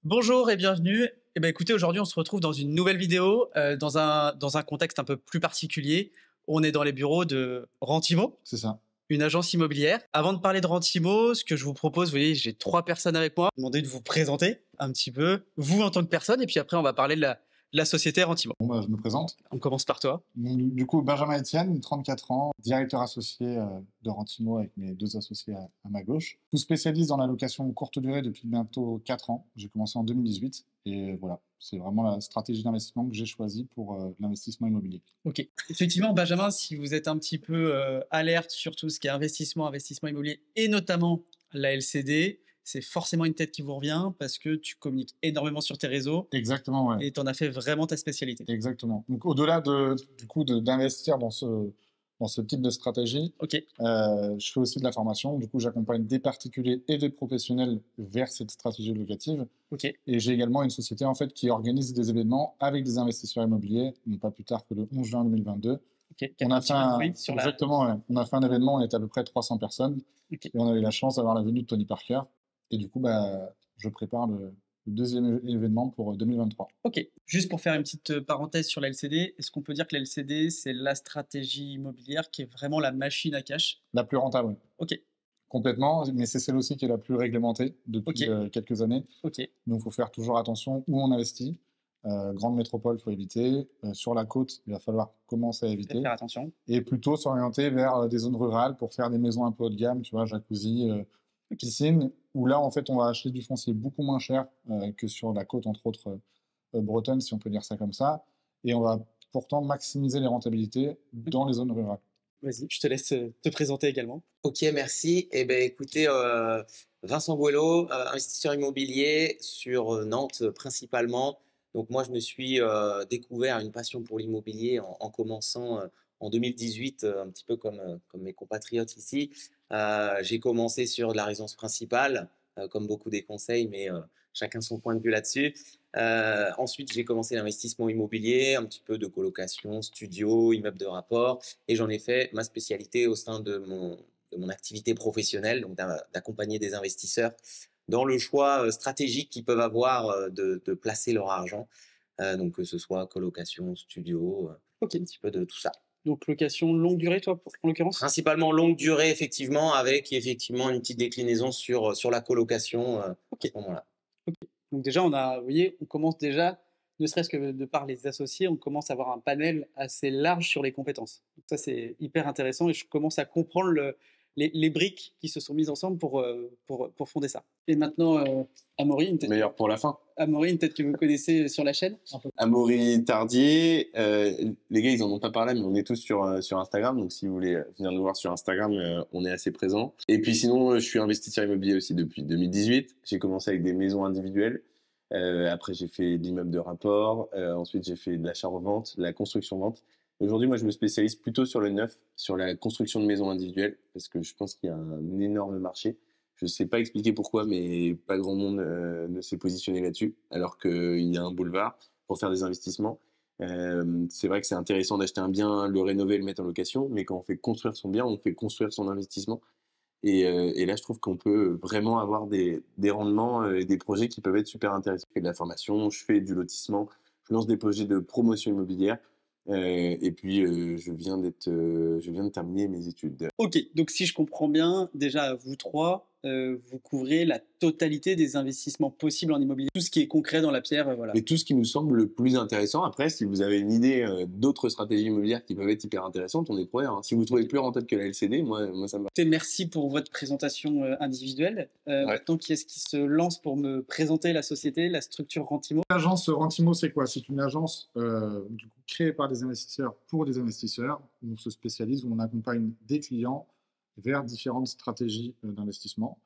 Bonjour et bienvenue. Écoutez, aujourd'hui, on se retrouve dans une nouvelle vidéo, dans un contexte un peu plus particulier. On est dans les bureaux de Rentimo, C'est ça. une agence immobilière. Avant de parler de Rentimo, ce que je vous propose, vous voyez, j'ai 3 personnes avec moi. Je vais vous demander de vous présenter un petit peu, vous en tant que personne, et puis après, on va parler de la société Rentimo. Bon, bah, je me présente. On commence par toi. Donc, du coup, Benjamin Etienne, 34 ans, directeur associé de Rentimo avec mes deux associés à ma gauche. Je me spécialise dans la location courte durée depuis bientôt 4 ans. J'ai commencé en 2018 et voilà, c'est vraiment la stratégie d'investissement que j'ai choisie pour l'investissement immobilier. Ok. Effectivement, Benjamin, si vous êtes un petit peu alerte sur tout ce qui est investissement immobilier, et notamment la LCD, c'est forcément une tête qui vous revient parce que tu communiques énormément sur tes réseaux Exactement, ouais. et tu en as fait vraiment ta spécialité. Exactement. Donc, au-delà d'investir dans ce type de stratégie, Ok, je fais aussi de la formation. Du coup, j'accompagne des particuliers et des professionnels vers cette stratégie locative. ok, Et j'ai également une société en fait qui organise des événements avec des investisseurs immobiliers, mais pas plus tard que le 11 juin 2022. ok. On a fait un, Oui, sur la... exactement, ouais. On a fait un événement, on était à peu près 300 personnes, Ok. et on a eu la chance d'avoir la venue de Tony Parker. Et du coup, bah, je prépare le deuxième événement pour 2023. Ok, juste pour faire une petite parenthèse sur la LCD, est-ce qu'on peut dire que la LCD, c'est la stratégie immobilière qui est vraiment la machine à cash? La plus rentable, oui. Ok, Complètement, mais c'est celle aussi qui est la plus réglementée depuis quelques années. ok, Donc, il faut faire toujours attention où on investit. Grande métropole, il faut éviter. Sur la côte, il va falloir commencer à éviter. faire attention. Et plutôt s'orienter vers des zones rurales pour faire des maisons un peu haut de gamme, tu vois, jacuzzi, piscine, où là, en fait, on va acheter du foncier beaucoup moins cher que sur la côte, entre autres bretonne, si on peut dire ça comme ça. Et on va pourtant maximiser les rentabilités dans les zones rurales. Vas-y, je te laisse te présenter également. Ok, merci. Eh ben, écoutez, Vincent Boileau, investisseur immobilier sur Nantes principalement. Donc moi, je me suis découvert une passion pour l'immobilier en commençant en 2018, un petit peu comme mes compatriotes ici. J'ai commencé sur de la résidence principale, comme beaucoup des conseils, mais chacun son point de vue là-dessus. Ensuite, j'ai commencé l'investissement immobilier, un petit peu de colocation, studio, immeuble de rapport, et j'en ai fait ma spécialité au sein de mon activité professionnelle, donc d'accompagner des investisseurs dans le choix stratégique qu'ils peuvent avoir de placer leur argent, donc que ce soit colocation, studio, un petit peu de tout ça. Donc location longue durée, toi, en l'occurrence? Principalement longue durée, effectivement, avec effectivement une petite déclinaison sur la colocation à ce moment-là. Donc déjà, vous voyez, on commence déjà, ne serait-ce que de par les associés, on commence à avoir un panel assez large sur les compétences. Donc ça, c'est hyper intéressant et je commence à comprendre les briques qui se sont mises ensemble pour fonder ça. Et maintenant, Amaury, une tête, Meilleur pour la fin. Amaury, une tête que vous connaissez sur la chaîne un peu. Amaury Tardier, les gars ils en ont pas parlé mais on est tous sur Instagram, donc si vous voulez venir nous voir sur Instagram, on est assez présent. Et puis sinon je suis investisseur immobilier aussi depuis 2018, j'ai commencé avec des maisons individuelles, après j'ai fait de l'immeuble de rapport, ensuite j'ai fait de l'achat-revente, la construction-vente. Aujourd'hui moi je me spécialise plutôt sur le neuf, sur la construction de maisons individuelles, parce que je pense qu'il y a un énorme marché. Je ne sais pas expliquer pourquoi, mais pas grand monde ne s'est positionné là-dessus, alors qu'il y a un boulevard pour faire des investissements. C'est vrai que c'est intéressant d'acheter un bien, le rénover, le mettre en location, mais quand on fait construire son bien, on fait construire son investissement. Et là, je trouve qu'on peut vraiment avoir des rendements et des projets qui peuvent être super intéressants. Je fais de la formation, je fais du lotissement, je lance des projets de promotion immobilière. Et puis, je viens de terminer mes études. Ok, donc si je comprends bien, déjà vous trois, vous couvrez la totalité des investissements possibles en immobilier, tout ce qui est concret dans la pierre, voilà. Mais tout ce qui nous semble le plus intéressant. Après, si vous avez une idée d'autres stratégies immobilières qui peuvent être hyper intéressantes, on est preneur. Hein. Si vous trouvez plus rentable que la LCD, moi ça me va. Merci pour votre présentation individuelle. Maintenant, qui est-ce qui se lance pour me présenter la société, la structure Rentimo? L'agence Rentimo, c'est quoi? C'est une agence du coup, créée par des investisseurs pour des investisseurs. On se spécialise, où on accompagne des clients vers différentes stratégies d'investissement,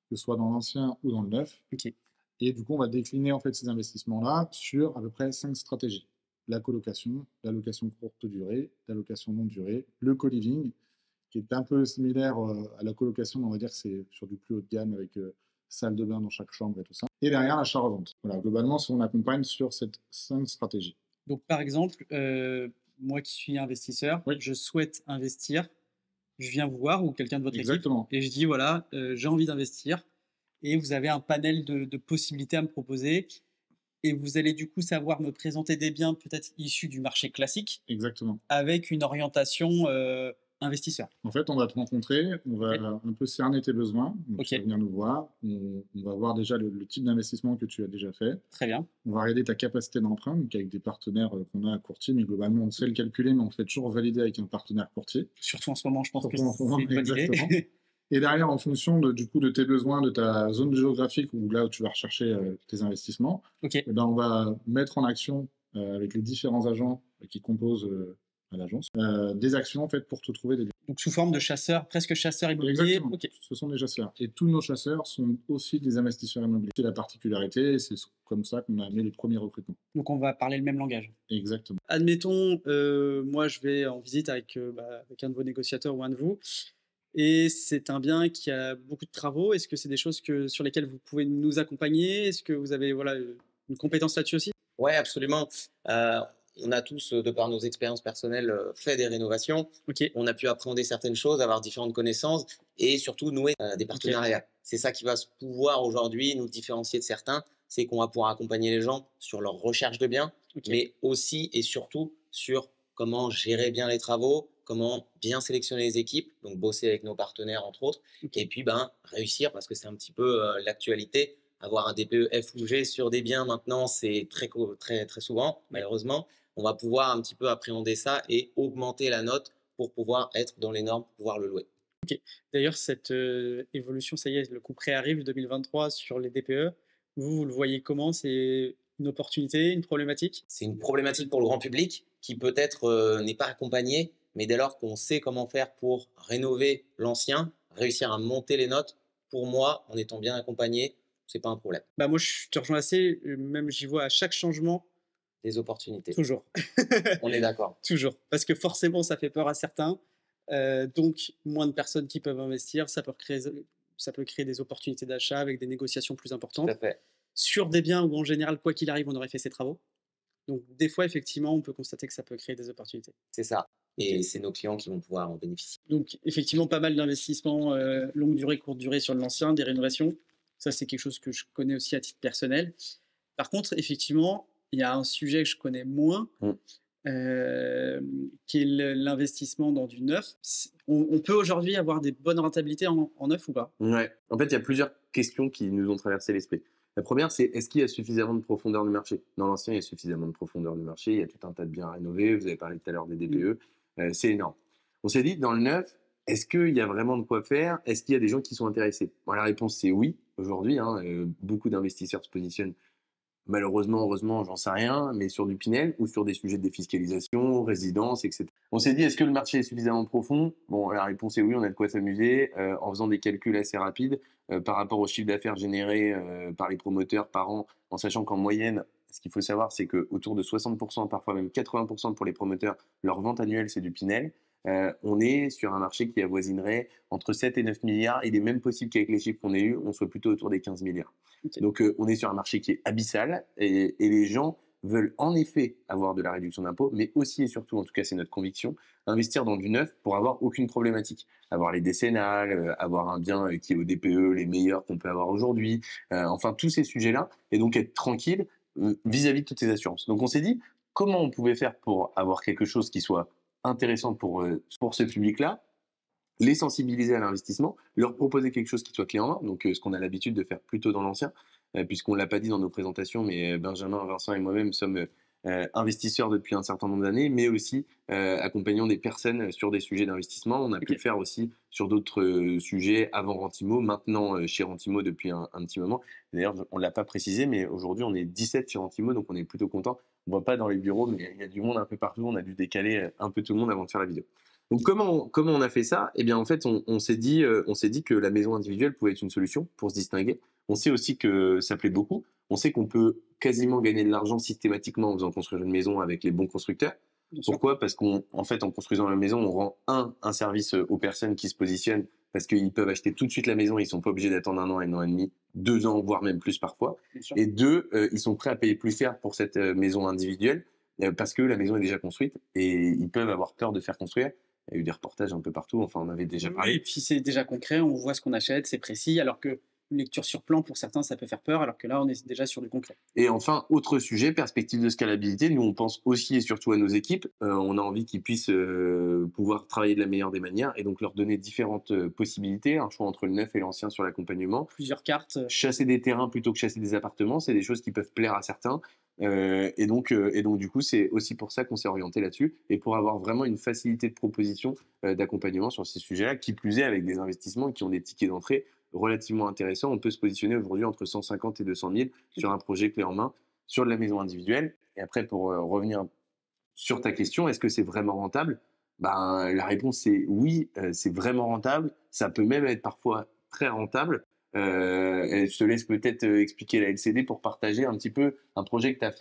que ce soit dans l'ancien ou dans le neuf. Ok. Et du coup, on va décliner en fait ces investissements-là sur à peu près 5 stratégies. La colocation, la location courte durée, la location longue durée, le co-living, qui est un peu similaire à la colocation, mais on va dire que c'est sur du plus haut de gamme avec salle de bain dans chaque chambre et tout ça. Et derrière, l'achat-revente. Voilà, globalement, on accompagne sur ces 5 stratégies. Donc, par exemple, moi qui suis investisseur, Oui. je souhaite investir, je viens vous voir ou quelqu'un de votre Exactement. équipe et je dis voilà, j'ai envie d'investir. et vous avez un panel de possibilités à me proposer. Et vous allez du coup savoir me présenter des biens peut-être issus du marché classique Exactement. avec une orientation investisseur. En fait, on va te rencontrer, on va un peu cerner tes besoins. Donc, tu vas Ok, venir nous voir. On va voir déjà le type d'investissement que tu as déjà fait. très bien. On va regarder ta capacité d'emprunt, donc avec des partenaires qu'on a à courtier, mais globalement, on sait le calculer, mais on fait toujours valider avec un partenaire courtier. Surtout en ce moment, je pense que Surtout en ce moment, c'est une bonne exactement. idée. Et derrière, en fonction du coup de tes besoins, de ta zone géographique ou là où tu vas rechercher tes investissements, Ok, eh ben, on va mettre en action avec les différents agents qui composent à l'agence des actions en fait pour te trouver des biens. donc sous forme de chasseur, presque chasseur immobilier. Exactement. Ok, Ce sont des chasseurs. Et tous nos chasseurs sont aussi des investisseurs immobiliers. C'est la particularité et c'est comme ça qu'on a amené les premiers recrutements. donc on va parler le même langage. Exactement. Admettons, moi je vais en visite avec, avec un de vos négociateurs ou un de vous, et c'est un bien qui a beaucoup de travaux. Est-ce que c'est des choses sur lesquelles vous pouvez nous accompagner? Est-ce que vous avez voilà, une compétence là-dessus aussi? Ouais, absolument. On a tous, de par nos expériences personnelles, fait des rénovations. Ok, On a pu appréhender certaines choses, avoir différentes connaissances et surtout nouer des partenariats. C'est ça qui va se pouvoir aujourd'hui nous différencier de certains, c'est qu'on va pouvoir accompagner les gens sur leur recherche de biens, ok. mais aussi et surtout sur comment gérer bien les travaux, comment bien sélectionner les équipes, donc bosser avec nos partenaires entre autres, Ok. et puis réussir, parce que c'est un petit peu l'actualité, avoir un DPE F ou G sur des biens maintenant, c'est très souvent, malheureusement. On va pouvoir un petit peu appréhender ça et augmenter la note pour pouvoir être dans les normes, pour pouvoir le louer. D'ailleurs, cette évolution, ça y est, le coup près arrive 2023 sur les DPE. Vous le voyez comment? C'est une opportunité, une problématique? C'est une problématique pour le grand public qui peut-être n'est pas accompagné, mais dès lors qu'on sait comment faire pour rénover l'ancien, réussir à monter les notes, pour moi, en étant bien accompagné, c'est pas un problème. Bah moi, je te rejoins assez. Même j'y vois à chaque changement, Des opportunités. toujours. On est d'accord. Toujours. Parce que forcément, ça fait peur à certains. Donc, moins de personnes qui peuvent investir, ça peut créer des opportunités d'achat avec des négociations plus Tout importantes à fait. sur des biens où, en général, quoi qu'il arrive, on aurait fait ses travaux. Donc, des fois, effectivement, on peut constater que ça peut créer des opportunités. C'est ça. Et c'est nos clients qui vont pouvoir en bénéficier. Donc, effectivement, pas mal d'investissements longue durée, courte durée sur l'ancien, des rénovations. Ça, c'est quelque chose que je connais aussi à titre personnel. Par contre, effectivement, il y a un sujet que je connais moins, qui est l'investissement dans du neuf. On peut aujourd'hui avoir des bonnes rentabilités en neuf ou pas? Ouais. En fait, il y a plusieurs questions qui nous ont traversé l'esprit. La première, c'est est-ce qu'il y a suffisamment de profondeur du marché? Dans l'ancien, il y a suffisamment de profondeur du marché. Il y a tout un tas de biens à rénover. Vous avez parlé tout à l'heure des DPE. C'est énorme. On s'est dit, dans le neuf, est-ce qu'il y a vraiment de quoi faire? Est-ce qu'il y a des gens qui sont intéressés? Bon, la réponse, c'est oui. Aujourd'hui, beaucoup d'investisseurs se positionnent. Malheureusement, heureusement, j'en sais rien, mais sur du Pinel ou sur des sujets de défiscalisation, résidence, etc. On s'est dit, est-ce que le marché est suffisamment profond? Bon, la réponse est oui, on a de quoi s'amuser en faisant des calculs assez rapides par rapport au chiffre d'affaires généré par les promoteurs par an, en sachant qu'en moyenne, ce qu'il faut savoir, c'est qu'autour de 60%, parfois même 80% pour les promoteurs, leur vente annuelle, c'est du Pinel. On est sur un marché qui avoisinerait entre 7 et 9 milliards. Il est même possible qu'avec les chiffres qu'on a eus, on soit plutôt autour des 15 milliards. Ok. Donc, on est sur un marché qui est abyssal et les gens veulent en effet avoir de la réduction d'impôts, mais aussi et surtout, en tout cas c'est notre conviction, investir dans du neuf pour avoir aucune problématique. Avoir les décennales, avoir un bien qui est au DPE, les meilleurs qu'on peut avoir aujourd'hui, enfin tous ces sujets-là, et donc être tranquille vis-à-vis de toutes ces assurances. Donc on s'est dit, comment on pouvait faire pour avoir quelque chose qui soit intéressant pour ce public-là, les sensibiliser à l'investissement, leur proposer quelque chose qui soit clé en main, donc ce qu'on a l'habitude de faire plutôt dans l'ancien, puisqu'on ne l'a pas dit dans nos présentations, mais Benjamin, Vincent et moi-même sommes investisseurs depuis un certain nombre d'années, mais aussi accompagnant des personnes sur des sujets d'investissement. On a pu le faire aussi sur d'autres sujets avant Rentimo, maintenant chez Rentimo depuis un petit moment. D'ailleurs, on ne l'a pas précisé, mais aujourd'hui, on est 17 chez Rentimo, donc on est plutôt content. On ne voit pas dans les bureaux, mais il y a du monde un peu partout. On a dû décaler un peu tout le monde avant de faire la vidéo. Donc comment on a fait ça? Eh bien en fait on s'est dit que la maison individuelle pouvait être une solution pour se distinguer. On sait aussi que ça plaît beaucoup. On sait qu'on peut quasiment gagner de l'argent systématiquement en faisant construire une maison avec les bons constructeurs. Pourquoi? Parce qu'en fait en construisant la maison on rend un service aux personnes qui se positionnent parce qu'ils peuvent acheter tout de suite la maison, ils sont pas obligés d'attendre 1 an, 1 an et demi, 2 ans voire même plus parfois. Et 2, ils sont prêts à payer plus cher pour cette maison individuelle parce que la maison est déjà construite et ils peuvent avoir peur de faire construire. Il y a eu des reportages un peu partout, enfin on avait déjà parlé. Et puis c'est déjà concret, on voit ce qu'on achète, c'est précis, alors que une lecture sur plan, pour certains, ça peut faire peur, alors que là, on est déjà sur du concret. Et enfin, autre sujet, perspective de scalabilité. Nous, on pense aussi et surtout à nos équipes. On a envie qu'ils puissent pouvoir travailler de la meilleure des manières et donc leur donner différentes possibilités, un choix entre le neuf et l'ancien sur l'accompagnement. Plusieurs cartes. Chasser des terrains plutôt que chasser des appartements, c'est des choses qui peuvent plaire à certains. Et donc, du coup, c'est aussi pour ça qu'on s'est orienté là-dessus et pour avoir vraiment une facilité de proposition d'accompagnement sur ces sujets-là, qui plus est avec des investissements qui ont des tickets d'entrée relativement intéressants. On peut se positionner aujourd'hui entre 150 et 200 000 sur un projet clé en main, sur de la maison individuelle. Et après, pour revenir sur ta question, est-ce que c'est vraiment rentable? Ben, la réponse c'est oui, c'est vraiment rentable. Ça peut même être parfois très rentable. Et je te laisse peut-être expliquer la LCD pour partager un petit peu un projet que tu as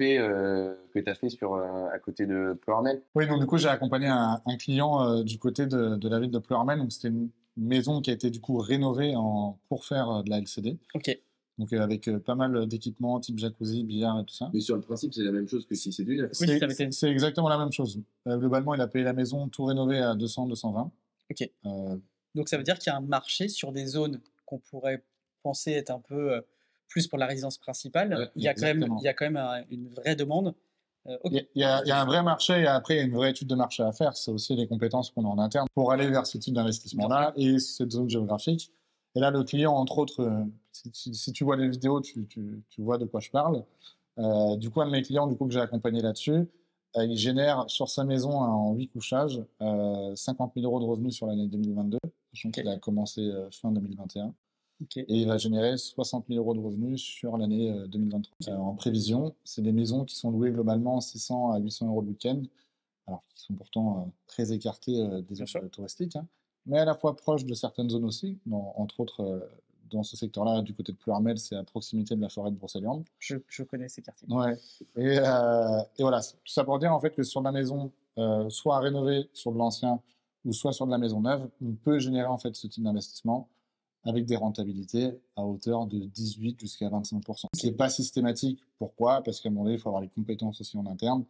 fait sur, à côté de Pleurmel. Oui, donc du coup, j'ai accompagné un client du côté de la ville de Pleurmel. Donc, c'était une maison qui a été du coup rénovée pour faire de la LCD. Ok. Donc, avec pas mal d'équipements type jacuzzi, billard et tout ça. Mais sur le principe, c'est la même chose que si c'est du neuf. Oui, ça avait été- C'est exactement la même chose. Globalement, il a payé la maison tout rénové à 200-220. Ok. Euh, Donc ça veut dire qu'il y a un marché sur des zones qu'on pourrait penser être un peu plus pour la résidence principale. Ouais, il y a exactement. quand même une vraie demande. Ok. Il y a un vrai marché et après, il y a une vraie étude de marché à faire. C'est aussi les compétences qu'on a en interne pour aller vers ce type d'investissement-là et cette zone géographique. Et là, le client, entre autres, si tu vois les vidéos, tu vois de quoi je parle. Du coup, un de mes clients que j'ai accompagné là-dessus, il génère sur sa maison en 8 couchages 50 000 euros de revenus sur l'année 2022, sachant qu'il a commencé fin 2021. Ok. Et il va générer 60 000 euros de revenus sur l'année 2023. En prévision, c'est des maisons qui sont louées globalement 600 à 800 euros le week-end, alors qui sont pourtant très écartées des Bien zones sûr. touristiques, hein, mais à la fois proches de certaines zones aussi. Entre autres, dans ce secteur-là, du côté de Pleurmel, c'est à proximité de la forêt de Brocéliande. Je connais ces quartiers. Ouais. Et voilà, tout ça pour dire en fait que sur de la maison, soit à rénover sur de l'ancien, ou soit sur de la maison neuve, on peut générer en fait ce type d'investissement avec des rentabilités à hauteur de 18 jusqu'à 25%. C'est pas systématique. Pourquoi? Parce qu'à un moment donné, il faut avoir les compétences aussi en interne.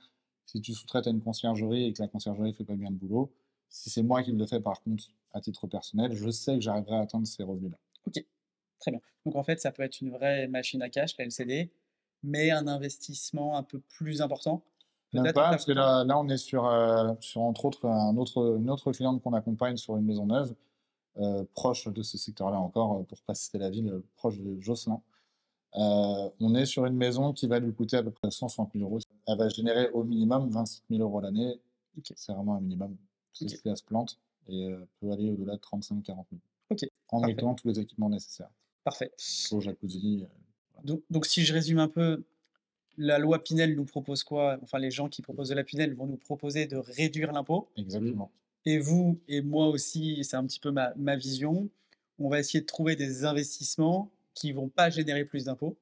Si tu sous-traites à une conciergerie et que la conciergerie fait pas bien le boulot, si c'est moi qui le fais par contre à titre personnel, je sais que j'arriverai à atteindre ces revenus-là. Ok, très bien. Donc en fait, ça peut être une vraie machine à cash, la LCD, mais un investissement un peu plus important. Même Peut-être pas, en parce que là on est sur entre autres une autre cliente qu'on accompagne sur une maison neuve, proche de ce secteur-là encore, pour pas citer la ville, proche de Josselin. On est sur une maison qui va lui coûter à peu près 160 000 euros. Elle va générer au minimum 27 000 euros l'année. Ok. C'est vraiment un minimum. Parce Ok. que elle se plante et peut aller au-delà de 35-40 000. Ok, En parfait. mettant tous les équipements nécessaires. Parfait. Au jacuzzi. Donc si je résume un peu, la loi Pinel nous propose quoi? Enfin, les gens qui proposent de la Pinel vont nous proposer de réduire l'impôt. Exactement. Et vous et moi aussi, c'est un petit peu ma vision. On va essayer de trouver des investissements qui vont pas générer plus d'impôts,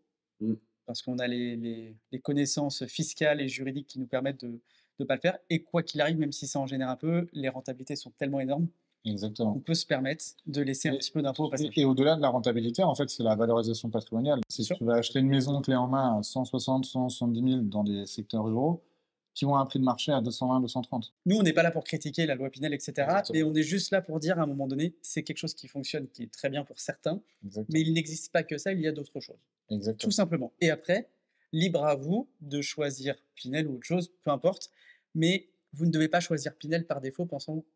parce qu'on a les connaissances fiscales et juridiques qui nous permettent de ne pas le faire. Et quoi qu'il arrive, même si ça en génère un peu, les rentabilités sont tellement énormes Exactement. qu'on peut se permettre de laisser un petit peu d'impôts au passage. Et au-delà de la rentabilité, en fait, c'est la valorisation patrimoniale. Si Sûr. tu vas acheter une maison clé en main à 160, 170 000 dans des secteurs ruraux, qui ont un prix de marché à 220, 230. Nous, on n'est pas là pour critiquer la loi Pinel, etc. Exactement. Mais on est juste là pour dire à un moment donné, c'est quelque chose qui fonctionne, qui est très bien pour certains, Exactement. mais il n'existe pas que ça, il y a d'autres choses. Exactement. Tout simplement. Et après, libre à vous de choisir Pinel ou autre chose, peu importe, mais vous ne devez pas choisir Pinel par défaut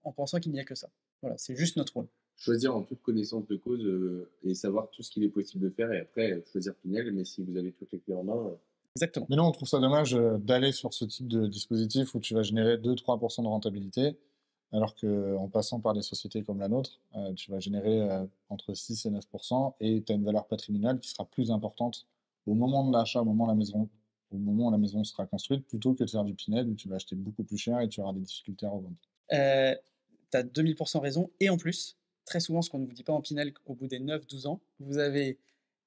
en pensant qu'il n'y a que ça. Voilà, c'est juste notre rôle. Choisir en toute connaissance de cause et savoir tout ce qu'il est possible de faire et après choisir Pinel, mais si vous avez toutes les clés en main. Exactement. Mais nous, on trouve ça dommage d'aller sur ce type de dispositif où tu vas générer 2-3% de rentabilité, alors qu'en passant par des sociétés comme la nôtre, tu vas générer entre 6 et 9% et tu as une valeur patrimoniale qui sera plus importante au moment de l'achat, au moment où la maison sera construite, plutôt que de faire du Pinel où tu vas acheter beaucoup plus cher et tu auras des difficultés à revendre. Tu as 2000% raison. Et en plus, très souvent, ce qu'on ne vous dit pas en Pinel, au bout des 9-12 ans, vous avez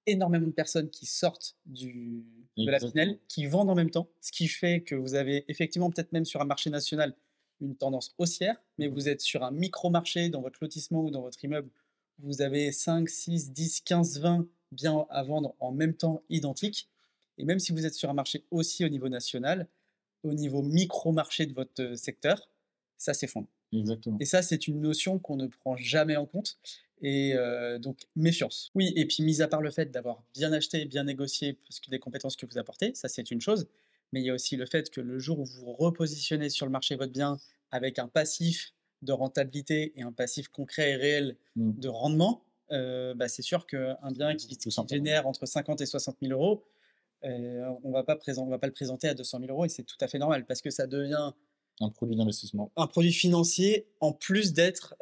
énormément de personnes qui sortent de la Pinel, qui vendent en même temps, ce qui fait que vous avez effectivement, peut-être même sur un marché national, une tendance haussière, mais vous êtes sur un micro-marché dans votre lotissement ou dans votre immeuble, vous avez 5, 6, 10, 15, 20 biens à vendre en même temps identiques. Et même si vous êtes sur un marché aussi au niveau national, au niveau micro-marché de votre secteur, ça s'effondre. Exactement. Et ça, c'est une notion qu'on ne prend jamais en compte. Et donc, méfiance. Oui, et puis mis à part le fait d'avoir bien acheté, bien négocié, parce que des compétences que vous apportez, ça c'est une chose, mais il y a aussi le fait que le jour où vous repositionnez sur le marché votre bien avec un passif de rentabilité et un passif concret et réel Mmh. de rendement, bah, c'est sûr qu'un bien Tout qui simplement. génère entre 50 et 60 000 euros, on va pas le présenter à 200 000 euros et c'est tout à fait normal parce que ça devient Un produit d'investissement. un produit financier en plus d'être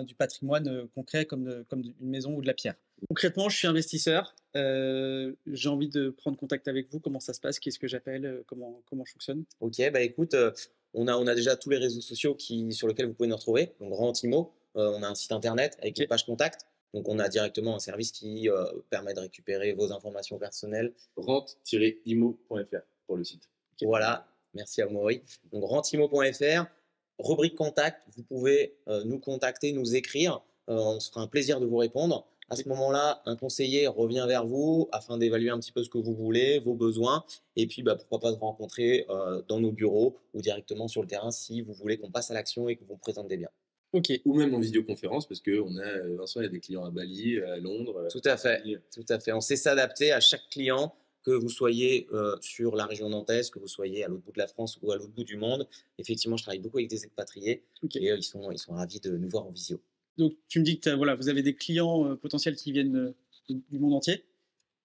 du patrimoine concret comme une maison ou de la pierre. Concrètement, je suis investisseur, j'ai envie de prendre contact avec vous. Comment ça se passe? Qu'est-ce que j'appelle? Comment je fonctionne? Ok, bah écoute, on a déjà tous les réseaux sociaux sur lesquels vous pouvez nous retrouver. Donc, Rente Imo, on a un site internet avec une Ok. page contact. Donc, on a directement un service qui permet de récupérer vos informations personnelles. Rente-imo.fr pour le site. Voilà, merci à Maury. Donc, rentimo.fr, rubrique contact, vous pouvez nous contacter, nous écrire. On se fera un plaisir de vous répondre. À ce moment-là, un conseiller revient vers vous afin d'évaluer un petit peu ce que vous voulez, vos besoins, et puis bah, pourquoi pas se rencontrer dans nos bureaux ou directement sur le terrain si vous voulez qu'on passe à l'action et qu'on vous présente des biens. Ok, Ou même en vidéoconférence, parce que Vincent, il y a des clients à Bali, à Londres. Tout à fait, tout à fait. On sait s'adapter à chaque client, que vous soyez sur la région nantaise, que vous soyez à l'autre bout de la France ou à l'autre bout du monde. Effectivement, je travaille beaucoup avec des expatriés ok. et ils sont ravis de nous voir en visio. Donc tu me dis que voilà, vous avez des clients potentiels qui viennent du monde entier.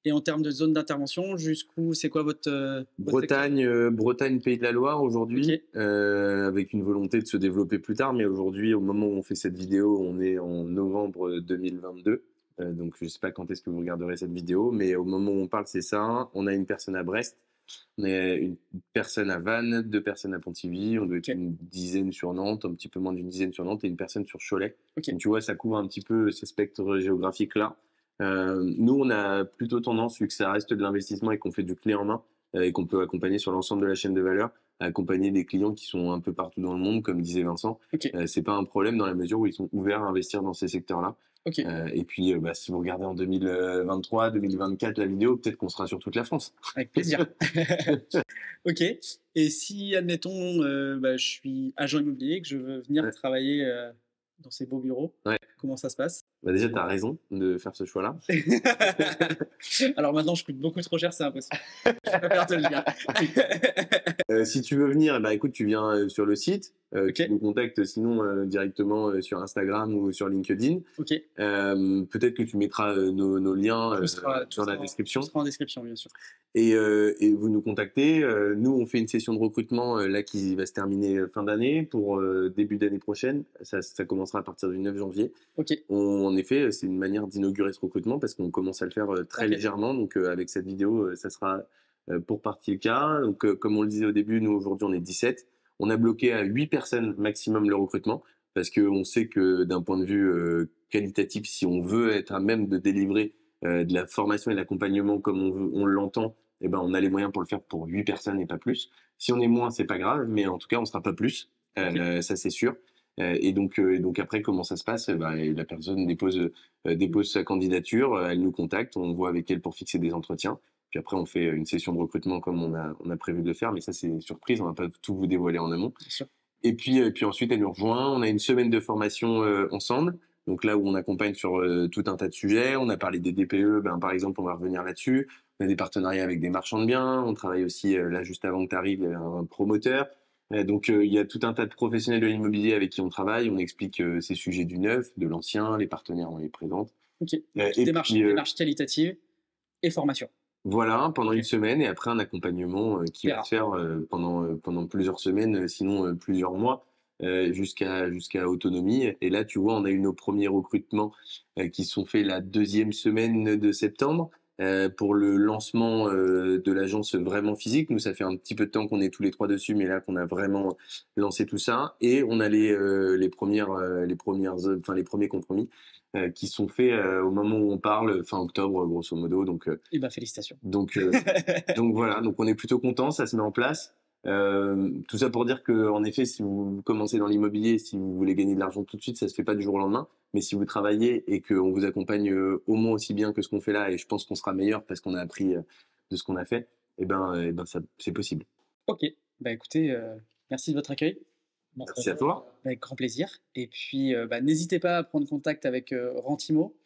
Et en termes de zone d'intervention, jusqu'où, c'est quoi votre Bretagne, Pays de la Loire aujourd'hui, Ok. avec une volonté de se développer plus tard. Mais aujourd'hui, au moment où on fait cette vidéo, on est en novembre 2022. Donc je ne sais pas quand est-ce que vous regarderez cette vidéo, mais au moment où on parle, c'est ça. On a une personne à Brest, on a une personne à Vannes, 2 personnes à Pontivy, on doit être Ok. une dizaine sur Nantes, un petit peu moins d'une dizaine sur Nantes, et une personne sur Cholet. Ok. Donc tu vois, ça couvre un petit peu ces spectres géographiques-là. Nous, on a plutôt tendance, vu que ça reste de l'investissement et qu'on fait du clé en main, et qu'on peut accompagner sur l'ensemble de la chaîne de valeur, à accompagner des clients qui sont un peu partout dans le monde, comme disait Vincent. Ok. C'est pas un problème dans la mesure où ils sont ouverts à investir dans ces secteurs-là. Ok. Et puis, bah, si vous regardez en 2023, 2024 la vidéo, peut-être qu'on sera sur toute la France. Avec plaisir. Ok. Et si, admettons, bah, je suis agent immobilier, que je veux venir Ouais. travailler dans ces beaux bureaux, Ouais. comment ça se passe? Bah, déjà, tu as raison de faire ce choix-là. Alors maintenant, je coûte beaucoup trop cher, c'est impossible. Je préfère te le dire. Si tu veux venir, bah, écoute, tu viens sur le site. Ok. Tu nous contactes sinon directement sur Instagram ou sur LinkedIn. Ok. Peut-être que tu mettras nos liens Tout sera dans la description. Tout sera en description, bien sûr. Et vous nous contactez. Nous, on fait une session de recrutement là qui va se terminer fin d'année pour début d'année prochaine. Ça commencera à partir du 9 janvier. Ok. En effet, c'est une manière d'inaugurer ce recrutement parce qu'on commence à le faire très Ok. légèrement. Donc, avec cette vidéo, ça sera pour partie le cas. Donc, comme on le disait au début, nous, aujourd'hui, on est 17. On a bloqué à 8 personnes maximum le recrutement parce qu'on sait que d'un point de vue qualitatif, si on veut être à même de délivrer de la formation et de l'accompagnement comme on l'entend, eh ben, on a les moyens pour le faire pour 8 personnes et pas plus. Si on est moins, c'est pas grave, mais en tout cas, on sera pas plus. Ça, c'est sûr. Et donc après, comment ça se passe? Bah, la personne dépose sa candidature, elle nous contacte, on voit avec elle pour fixer des entretiens. Puis après, on fait une session de recrutement comme on a prévu de le faire, mais ça, c'est surprise, on va pas tout vous dévoiler en amont. Bien sûr. Et puis ensuite, elle nous rejoint. On a une semaine de formation ensemble. Donc là où on accompagne sur tout un tas de sujets. On a parlé des DPE, ben, par exemple, on va revenir là-dessus. On a des partenariats avec des marchands de biens. On travaille aussi, là, juste avant que tu arrives, un promoteur. Donc il y a tout un tas de professionnels de l'immobilier avec qui on travaille. On explique ces sujets du neuf, de l'ancien, les partenaires, on les présente. Ok. Et Démarche qualitative et formation. Voilà, pendant Ok. une semaine et après un accompagnement qui va se faire pendant plusieurs semaines, sinon plusieurs mois, jusqu'à autonomie. Et là, tu vois, on a eu nos premiers recrutements qui sont faits la 2e semaine de septembre pour le lancement de l'agence vraiment physique. Nous, ça fait un petit peu de temps qu'on est tous les 3 dessus, mais là qu'on a vraiment lancé tout ça. Et on a les premiers compromis qui sont faits au moment où on parle, fin octobre, grosso modo. Donc, Eh ben, félicitations. donc voilà, donc on est plutôt content, ça se met en place. Tout ça pour dire que, en effet, si vous commencez dans l'immobilier, si vous voulez gagner de l'argent tout de suite, ça se fait pas du jour au lendemain. Mais si vous travaillez et qu'on vous accompagne au moins aussi bien que ce qu'on fait là, et je pense qu'on sera meilleur parce qu'on a appris de ce qu'on a fait, eh ben ça, c'est possible. Ok. Bah écoutez, merci de votre accueil. Merci à toi. Avec grand plaisir. Et puis, n'hésitez pas à prendre contact avec Rantimo.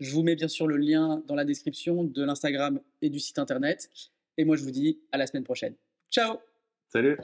Je vous mets bien sûr le lien dans la description de l'Instagram et du site internet. Et moi, je vous dis à la semaine prochaine. Ciao! Salut.